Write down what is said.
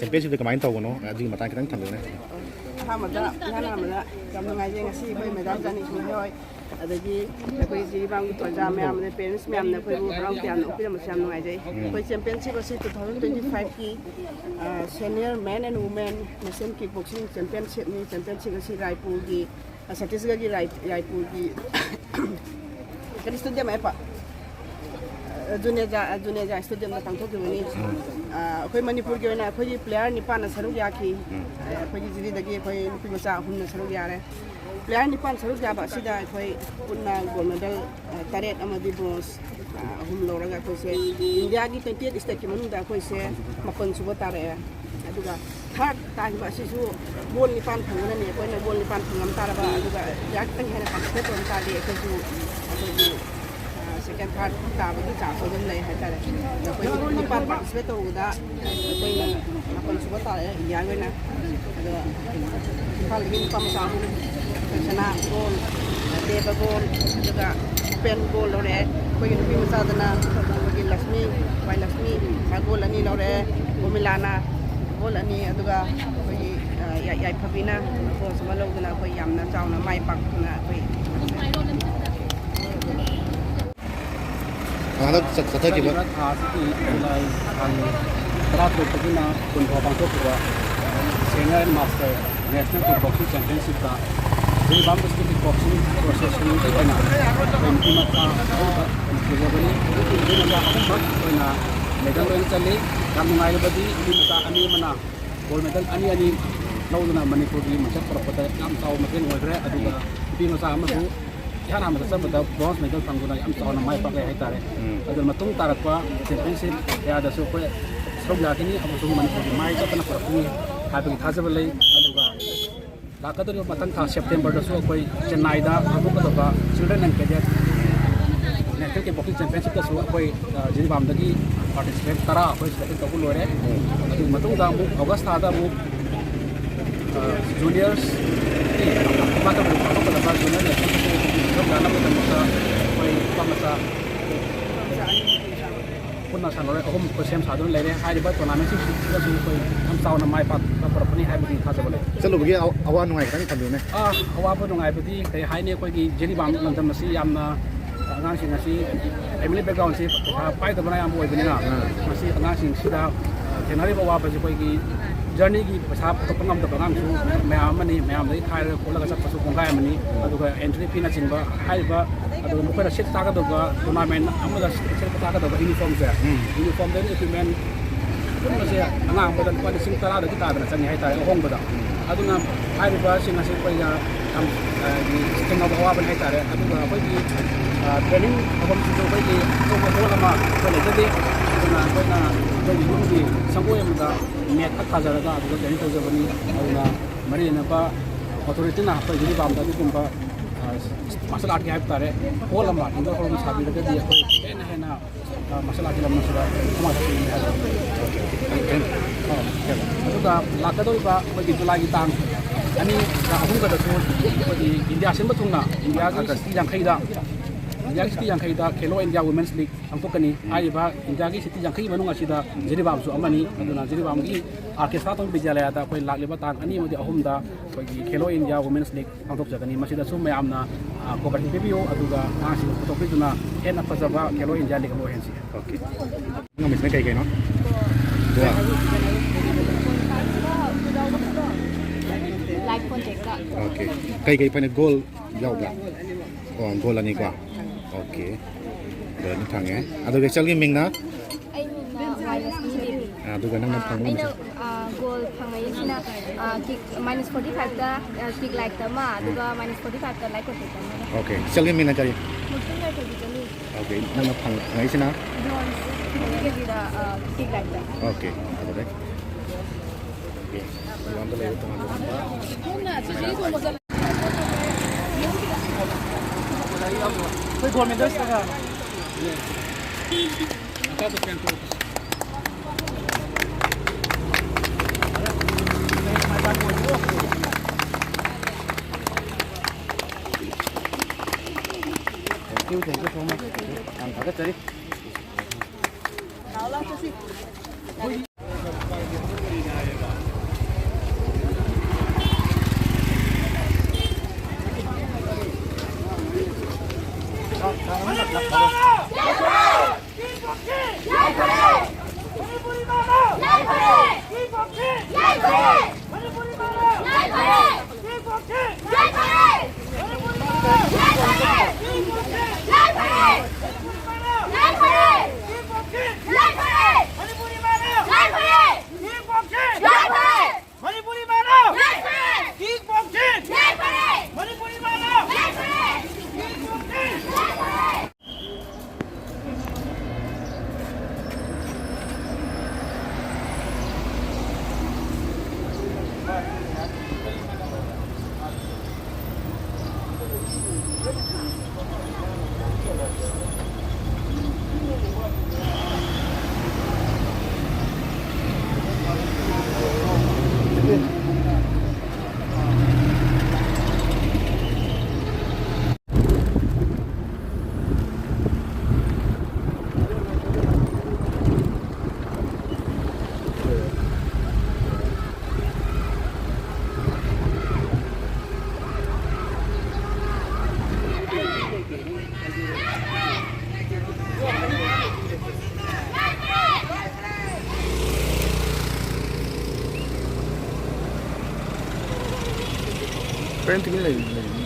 ꯆꯦꯝꯄꯤꯌꯟꯁꯤꯞꯇ ꯀꯃꯥꯏꯅ ꯇꯧꯕꯅꯣ ꯑꯗꯨꯒꯤ ꯃꯇꯥꯡ ꯈꯤꯇꯪ ꯊꯝꯕꯤꯌꯨꯅꯦ ꯑꯍꯥꯟꯕꯗ ꯌꯥꯝ ꯅꯨꯡꯉꯥꯏꯖꯩ ꯉꯁꯤ ꯑꯩꯈꯣꯏ ꯃꯦꯗꯥꯝ ꯆꯥꯅꯤꯁꯨ ꯍꯣꯏ ꯑꯗꯒꯤ ꯑꯩꯈꯣꯏ ꯖꯤꯔꯤꯕꯥꯝꯒꯤ ꯄ꯭ꯔꯖꯥ ꯃꯌꯥꯝ ꯑꯗꯩ ꯄꯦꯔꯦꯟꯁ ꯃꯌꯥꯝꯅ ꯑꯩꯈꯣꯏꯕꯨ ꯍꯔꯥꯎ ꯇꯌꯥꯝꯅ ꯑꯣꯛꯄꯤꯔꯝꯕꯁꯨ ꯌꯥꯝ ꯅꯨꯡꯉꯥꯏꯖꯩ ꯑꯩꯈꯣꯏ ꯆꯦꯝꯄꯤꯌꯟꯁꯤꯞ ꯑꯁꯤ 2025ꯀꯤ senior men and women national kickboxing ꯆꯦꯝꯄꯤꯌꯟꯁꯤꯞꯅꯤ ꯆꯦꯝꯄꯤꯌꯟꯁꯤꯞ ꯑꯁꯤ ꯔꯥꯏꯄꯨꯔꯒꯤ ꯁꯠꯇꯤꯁꯒꯔꯒꯤ ꯔꯥꯏꯄꯨꯔꯒꯤ ꯀꯔꯤ ꯁ꯭ꯇꯦꯗꯤꯌꯝ ꯍꯥꯏꯄ ꯖꯨꯅꯦꯖꯥ ꯁ꯭ꯇꯦꯗꯤꯌꯝꯗ ꯄꯥꯡꯊꯣꯛꯈꯤꯕꯅꯤ ꯑꯩꯈꯣꯏ ꯃꯅꯤꯄꯨꯔꯒꯤ ꯑꯣꯏꯅ ꯑꯩꯈꯣꯏꯒꯤ ꯄ꯭ꯂꯦꯌꯔ 9ꯅ ꯁꯔꯨꯛ ꯌꯥꯈꯤ ꯑꯩꯈꯣꯏꯒꯤ ꯖꯤꯔꯤꯗꯒꯤ ꯑꯩꯈꯣꯏ ꯅꯨꯄꯤ ꯃꯆꯥ 3ꯅ ꯁꯔꯨꯛ ꯌꯥꯔꯦ ꯄ꯭ꯂꯦꯌꯔ 9 ꯁꯔꯨꯛ ꯌꯥꯕ ꯑꯁꯤꯗ ꯑꯩꯈꯣꯏ ꯄꯨꯟꯅ ꯒꯣꯜ ꯃꯦꯗꯜ 9 ꯑꯃꯗꯤ ꯕ꯭ꯔꯣꯟꯖ 3 ꯂꯧꯔꯒ ꯑꯩꯈꯣꯏꯁꯦ ꯏꯟꯗꯤꯌꯥꯒꯤ 28 ꯁ꯭ꯇꯦꯠꯀꯤ ꯃꯅꯨꯡꯗ ꯑꯩꯈꯣꯏꯁꯦ 9 ꯁꯨꯕ ꯇꯥꯔꯛꯑꯦ ꯑꯗꯨꯒ ꯊꯥꯔꯠ ꯇꯥꯈꯤꯕ ꯑꯁꯤꯁꯨ ꯕꯣꯜ 9 ꯐꯪꯒꯅꯤ ꯑꯩꯈꯣꯏꯅ ꯕꯣꯜ 9 ꯐꯪꯉꯝ ꯇꯥꯔꯕ ꯑꯗꯨꯒ ꯏꯟꯗꯤꯌꯥ ꯈꯤꯇꯪ ꯍꯦꯟꯅ ꯄꯥꯔꯇꯤꯁꯤꯄꯦꯠ ꯇꯧꯔꯝ ꯇꯥꯔꯗꯤ ꯑꯩꯈꯣꯏꯁꯨ ꯑꯩꯈꯣꯏꯒꯤ ꯁꯦꯀꯦꯟ ꯊꯥꯔꯠ ꯇꯥꯕꯒꯤ ꯆꯥꯟꯁ ꯑꯗꯨꯝ ꯂꯩ ꯍꯥꯏꯇꯥꯔꯦ ꯑꯩꯈꯣꯏ 9 ꯄꯥꯔꯇꯤꯁꯤꯄꯦꯠ ꯇꯧꯕꯗ ꯑꯩꯈꯣꯏꯅ 9 ꯁꯨꯕ ꯇꯥꯔꯛꯑꯦ ꯏꯟꯗꯤꯌꯥꯒꯤ ꯑꯣꯏꯅ ꯑꯗꯨꯒ ꯏꯝꯐꯥꯜꯗꯒꯤ ꯅꯨꯄꯥ ꯃꯆꯥ 3 ꯁꯅꯥ ꯒꯣꯜ ꯗꯦꯕ ꯒꯣꯜ ꯑꯗꯨꯒ ꯎꯄꯦꯟ ꯒꯣꯜ ꯂꯧꯔꯛꯑꯦ ꯑꯩꯈꯣꯏꯒꯤ ꯅꯨꯄꯤ ꯃꯆꯥꯗꯅ ꯑꯩꯈꯣꯏꯒꯤ ꯂꯛꯁꯃꯤ ꯋꯥꯏ ꯂꯛꯁꯃꯤ ꯒꯣꯜ 2 ꯂꯧꯔꯛꯑꯦ ꯒꯣꯃꯤꯂꯥꯅ ꯒꯣꯜ 2 ꯑꯗꯨꯒ ꯑꯩꯈꯣꯏꯒꯤ ꯌꯥꯏꯐꯕꯤꯅ ꯒꯣꯜ 1 ꯂꯧꯗꯨꯅ ꯑꯩꯈꯣꯏ ꯌꯥꯝꯅ ꯆꯥꯎꯅ ꯃꯥꯏ ꯄꯥꯛꯇꯨꯅ ꯑꯩꯈꯣꯏ ꯆꯠꯊꯈꯤꯕ ꯊꯥ ꯑꯁꯤꯒꯤ ꯖꯨꯂꯥꯏ ꯇꯥꯡ 18ꯗꯒꯤꯅ 20 ꯐꯥꯎ ꯄꯥꯡꯊꯣꯛꯈꯤꯕ senior and master national kickboxing ꯆꯦꯝꯄꯤꯌꯟꯁꯤꯞꯇ ꯖꯤꯔꯤꯕꯥꯝ ꯗꯤꯁꯇ꯭ꯔꯤꯛ ꯀꯤꯛ ꯕꯣꯛꯁꯤꯡ ꯑꯦꯁꯣꯁꯤꯌꯦꯁꯟꯒꯤ ꯑꯣꯏꯅ ꯑꯩꯈꯣꯏ ꯅꯨꯄꯤ ꯃꯆꯥ ꯑꯍꯨꯝꯈꯛ ꯄꯨꯖꯕꯅꯤ ꯅꯨꯄꯤ ꯃꯆꯥ ꯑꯍꯨꯝꯈꯛ ꯑꯣꯏꯅ ꯃꯦꯗꯜ ꯂꯣꯏꯅ ꯆꯜꯂꯤ ꯌꯥꯝ ꯅꯨꯡꯉꯥꯏꯔꯕꯗꯤ ꯅꯨꯄꯤ ꯃꯆꯥ 2 ꯑꯃꯅ ꯒꯣꯜ ꯃꯦꯗꯜ 2 ꯂꯧꯗꯨꯅ ꯃꯅꯤꯄꯨꯔꯒꯤ ꯃꯁꯛ ꯄꯨꯔꯛꯄꯗ ꯌꯥꯝ ꯆꯥꯎꯕ ꯃꯇꯦꯡ ꯑꯣꯏꯈ꯭ꯔꯦ ꯑꯗꯨꯒ ꯅꯨꯄꯤ ꯃꯆꯥ ꯑꯃꯁꯨ ꯏꯍꯥꯟ ꯍꯥꯟꯕꯗ ꯆꯠꯄꯗ ꯕ꯭ꯔꯣꯟꯖ ꯃꯦꯗꯜ ꯐꯪꯗꯨꯅ ꯌꯥꯝ ꯆꯥꯎꯅ ꯃꯥꯏ ꯄꯥꯛꯂꯦ ꯍꯥꯏꯇꯥꯔꯦ ꯑꯗꯨꯅ ꯃꯇꯨꯡ ꯇꯥꯔꯛꯄ ꯆꯦꯝꯄꯤꯌꯟꯁꯤꯞ ꯀꯌꯥꯗꯁꯨ ꯑꯩꯈꯣꯏ ꯁꯔꯨꯛ ꯌꯥꯈꯤꯅꯤ ꯑꯃꯁꯨꯡ ꯃꯅꯤꯄꯨꯔꯒꯤ ꯃꯥꯏ ꯆꯠꯇꯅ ꯄꯨꯔꯛꯀꯅꯤ ꯍꯥꯏꯕꯒꯤ ꯊꯥꯖꯕ ꯂꯩ ꯑꯗꯨꯒ ꯂꯥꯛꯀꯗꯧꯔꯤꯕ ꯃꯊꯪ ꯊꯥ ꯁꯦꯞꯇꯦꯝꯕꯔꯗꯁꯨ ꯑꯩꯈꯣꯏ ꯆꯦꯟꯅꯥꯏꯗ ꯄꯥꯡꯊꯣꯛꯀꯗꯕ children and cadet national kickboxing ꯆꯦꯝꯄꯤꯌꯟꯁꯤꯞꯇꯁꯨ ꯑꯩꯈꯣꯏ ꯖꯤꯔꯤꯕꯥꯝꯗꯒꯤ ꯄꯥꯔꯇꯤꯁꯤꯄꯦꯠ 10 ꯑꯩꯈꯣꯏ ꯁꯦꯂꯦꯛ ꯇꯧꯕ ꯂꯣꯏꯔꯦ ꯑꯗꯨꯒꯤ ꯃꯇꯨꯡꯗ ꯑꯃꯨꯛ ꯑꯣꯒꯁ ꯊꯥꯗ ꯑꯃꯨꯛ ꯖꯨꯅꯤꯌꯔꯁꯀꯤ ꯄꯥꯡꯊꯣꯛꯀꯗꯕ ꯖꯨꯅꯤꯌꯔ ꯅꯦꯁꯅꯦꯜ ꯁꯔꯨꯛ ꯌꯥꯅꯕꯒꯤꯗꯃꯛꯇ ꯑꯩꯈꯣꯏ ꯅꯨꯄꯥ ꯃꯆꯥ ꯄꯨꯟꯅ ꯁꯥꯟꯅꯔꯣꯏ 3 ꯑꯩꯈꯣꯏ ꯁꯦꯝ ꯁꯥꯗꯨꯅ ꯂꯩꯔꯦ ꯍꯥꯏꯔꯤꯕ ꯇꯣꯔꯅꯥꯃꯦꯟꯁꯤꯡꯁꯤꯗꯁꯨ ꯑꯩꯈꯣꯏ ꯌꯥꯝ ꯆꯥꯎꯅ ꯃꯥꯏ ꯄꯥꯛꯄ ꯄꯨꯔꯛꯀꯅꯤ ꯍꯥꯏꯕꯒꯤ ꯊꯥꯖꯕ ꯂꯩ ꯆꯠꯂꯨꯕꯒꯤ ꯑꯋꯥ ꯅꯨꯡꯉꯥꯏ ꯈꯤꯇꯪ ꯊꯝꯕꯤꯌꯨꯅꯦ ꯑꯋꯥꯕ ꯅꯨꯡꯉꯥꯏꯕꯗꯤ ꯀꯔꯤ ꯍꯥꯏꯅꯤ ꯑꯩꯈꯣꯏꯒꯤ ꯖꯤꯔꯤꯕꯥꯝ ꯂꯝꯗꯝ ꯑꯁꯤ ꯌꯥꯝꯅ ꯑꯉꯥꯡꯁꯤꯡ ꯑꯁꯤ ꯐꯦꯃꯤꯂꯤ ꯕꯦꯛꯒ꯭ꯔꯥꯎꯟꯁꯤ ꯄꯥꯏꯗꯕꯅ ꯑꯌꯥꯝꯕ ꯑꯣꯏꯕꯅꯤꯅ ꯃꯁꯤ ꯑꯉꯥꯡꯁꯤꯡꯁꯤꯗ ꯊꯦꯡꯅꯔꯤꯕ ꯑꯋꯥꯕꯁꯤ ꯑꯩꯈꯣꯏꯒꯤ ꯖꯔꯅꯤꯒꯤ ꯄꯩꯁꯥ ꯄꯨꯊꯣꯛꯄ ꯉꯝꯗꯕ ꯑꯉꯥꯡꯁꯨ ꯃꯌꯥꯝ ꯑꯃꯅꯤ ꯃꯌꯥꯝꯗꯒꯤ ꯈꯥꯏꯔꯒ ꯈꯣꯠꯂꯒ ꯆꯠꯄꯁꯨ ꯀꯣꯡꯒꯥꯏ ꯑꯃꯅꯤ ꯑꯗꯨꯒ ꯑꯦꯟꯇ꯭ꯔꯤ ꯐꯤꯅꯆꯤꯡꯕ ꯍꯥꯏꯔꯤꯕ ꯑꯗꯨꯒ ꯃꯈꯣꯏꯅ ꯁꯤꯠ ꯆꯥꯒꯗꯕ ꯇꯣꯔꯅꯥꯃꯦꯟ ꯑꯃꯗ ꯁꯤꯠꯄ ꯆꯥꯒꯗꯕ ꯌꯨꯅꯤꯐꯣꯔꯝꯁꯦ ꯌꯨꯅꯤꯐꯣꯔꯝꯗꯒꯤ ꯏꯀ꯭ꯋꯤꯞꯃꯦꯟ ꯄꯨꯟꯕꯁꯦ ꯑꯉꯥꯡ ꯑꯃꯗ ꯂꯨꯄꯥ 10,000ꯗꯒꯤ ꯇꯥꯗꯅ ꯆꯪꯉꯤ ꯍꯥꯏꯇꯥꯔꯦ ꯑꯍꯣꯡꯕꯗ ꯑꯗꯨꯅ ꯍꯥꯏꯔꯤꯕꯁꯤꯡ ꯑꯁꯤ ꯑꯩꯈꯣꯏꯅ ꯌꯥꯝ ꯊꯦꯡꯅꯕ ꯑꯋꯥꯕꯅꯤ ꯍꯥꯏꯇꯥꯔꯦ ꯑꯗꯨꯒ ꯑꯩꯈꯣꯏꯒꯤ ꯇ꯭ꯔꯦꯅꯤꯡ ꯃꯐꯝꯁꯤꯁꯨ ꯑꯩꯈꯣꯏꯒꯤ ꯑꯇꯣꯞꯄ ꯍꯣꯜ ꯑꯃ ꯑꯩꯈꯣꯏ ꯂꯩꯖꯗꯦ ꯑꯗꯨꯅ ꯑꯩꯈꯣꯏꯅ ꯑꯩꯈꯣꯏꯒꯤ ꯌꯨꯝꯒꯤ ꯁꯪꯒꯣꯏ ꯑꯃꯗ ꯅꯦꯠ ꯈꯛ ꯊꯥꯖꯔꯒ ꯑꯗꯨꯗ ꯇ꯭ꯔꯦꯅꯤꯡ ꯇꯧꯖꯕꯅꯤ ꯑꯗꯨꯅ ꯃꯔꯤ ꯂꯩꯅꯕ ꯑꯣꯊꯣꯔꯤꯇꯤꯅ ꯑꯩꯈꯣꯏ ꯖꯤꯔꯤꯕꯥꯝꯗ ꯑꯗꯨꯒꯨꯝꯕ ꯃꯥꯔꯁꯦꯜ ꯑꯥꯔꯠꯀꯤ ꯍꯥꯏꯕ ꯇꯥꯔꯦ ꯍꯣꯜ ꯑꯃ ꯏꯟꯗꯣꯔ ꯍꯣꯜ ꯑꯃ ꯁꯥꯕꯤꯔꯒꯗꯤ ꯑꯩꯈꯣꯏ ꯍꯦꯟꯅ ꯃꯥꯔꯁꯦꯜ ꯑꯥꯔꯠꯀꯤ ꯂꯝ ꯑꯁꯤꯗ ꯊꯧꯅꯥ ꯆꯠꯀꯅꯤ ꯍꯥꯏꯕ ꯑꯗꯨꯒ ꯂꯥꯛꯀꯗꯧꯔꯤꯕ ꯑꯩꯈꯣꯏꯒꯤ ꯖꯨꯂꯥꯏꯒꯤ ꯇꯥꯡ 2-3ꯗꯁꯨ ꯑꯩꯈꯣꯏꯒꯤ ꯏꯟꯗꯤꯌꯥ ꯁꯤꯟꯕ ꯊꯨꯡꯅ ꯏꯟꯗꯤꯌꯥꯒꯤ ꯁꯤꯇꯤ 50ꯗ ꯈꯦꯂꯣ ꯏꯟꯗꯤꯌꯥ ꯋꯨꯃꯦꯟꯁ ꯂꯤꯛ ꯄꯥꯡꯊꯣꯛꯀꯅꯤ ꯍꯥꯏꯔꯤꯕ ꯏꯟꯗꯤꯌꯥꯒꯤ ꯁꯤꯇꯤ 50ꯒꯤ ꯃꯅꯨꯡ ꯑꯁꯤꯗ ꯖꯤꯔꯤꯕꯥꯝꯁꯨ ꯑꯃꯅꯤ ꯑꯗꯨꯅ ꯖꯤꯔꯤꯕꯥꯝꯒꯤ ꯑꯥꯔ ꯀꯦ ꯁꯅꯥꯇꯣꯝ ꯕꯤꯗ꯭ꯌꯥꯂꯌꯥꯗ ꯑꯩꯈꯣꯏ ꯂꯥꯛꯂꯤꯕ ꯇꯥꯡ 2 ꯑꯃꯗꯤ 3ꯗ ꯑꯩꯈꯣꯏꯒꯤ ꯈꯦꯂꯣ ꯏꯟꯗꯤꯌꯥ ꯋꯨꯃꯦꯟꯁ ꯂꯤꯛ ꯄꯥꯡꯊꯣꯛꯆꯒꯅꯤ ꯃꯁꯤꯗꯁꯨ ꯃꯌꯥꯝꯅ ꯀꯣꯑꯣꯄꯔꯦꯁꯟ ꯄꯤꯕꯤꯌꯨ ꯑꯗꯨꯒ ꯑꯉꯥꯡꯁꯤꯡ ꯄꯨꯊꯣꯛꯄꯤꯗꯨꯅ ꯍꯦꯟꯅ ꯐꯖꯕ ꯈꯦꯂꯣ ꯏꯟꯗꯤꯌꯥ ꯂꯤꯛ ꯑꯃ ꯑꯣꯏꯍꯟꯁꯤ okay ngamisne kai kai no dua live project okay kai kai pane goal yaubra goal ani kwa okay ren thange adu ge chalgi mingna ꯑꯗꯨꯒ ꯅꯪꯅ ꯐꯪꯕ ꯑꯩꯅ ꯒꯣꯜ ꯐꯪꯉꯛꯏꯁꯤꯅ ꯀꯤꯛ -45ꯗ ꯀꯤꯛ ꯂꯥꯏꯛꯇ ꯑꯃ ꯑꯗꯨꯒ -45ꯗ ꯂꯥꯏꯛ ꯀꯣꯟꯇꯦꯛꯇ ꯑꯃꯒ ꯑꯣꯀꯦ ꯆꯠꯂꯤ ꯃꯤꯅ ꯀꯔꯤ ꯃꯨꯛꯇꯨꯝ ꯂꯥꯏꯐꯗꯤ ꯆꯠꯂꯤ ꯑꯣꯀꯦ ꯅꯪꯅ ꯐꯪꯉꯛꯏꯁꯤꯅ ꯕ꯭ꯔꯣꯟꯖ 50 kgꯗ ꯀꯤꯛ ꯂꯥꯏꯛꯇ ꯑꯣꯀꯦ ꯑꯗꯨꯗꯩ ꯑꯣꯀꯦ ꯇꯣꯉꯥꯟꯕ ꯂꯩꯕ ꯇꯣꯉꯥꯟꯕ ꯑꯩꯈꯣꯏ goal ꯃꯦꯗꯜꯁꯇꯒ Thank you so much. ꯌꯥꯝ ꯊꯥꯒꯠꯆꯔꯤ. Friend tingin lang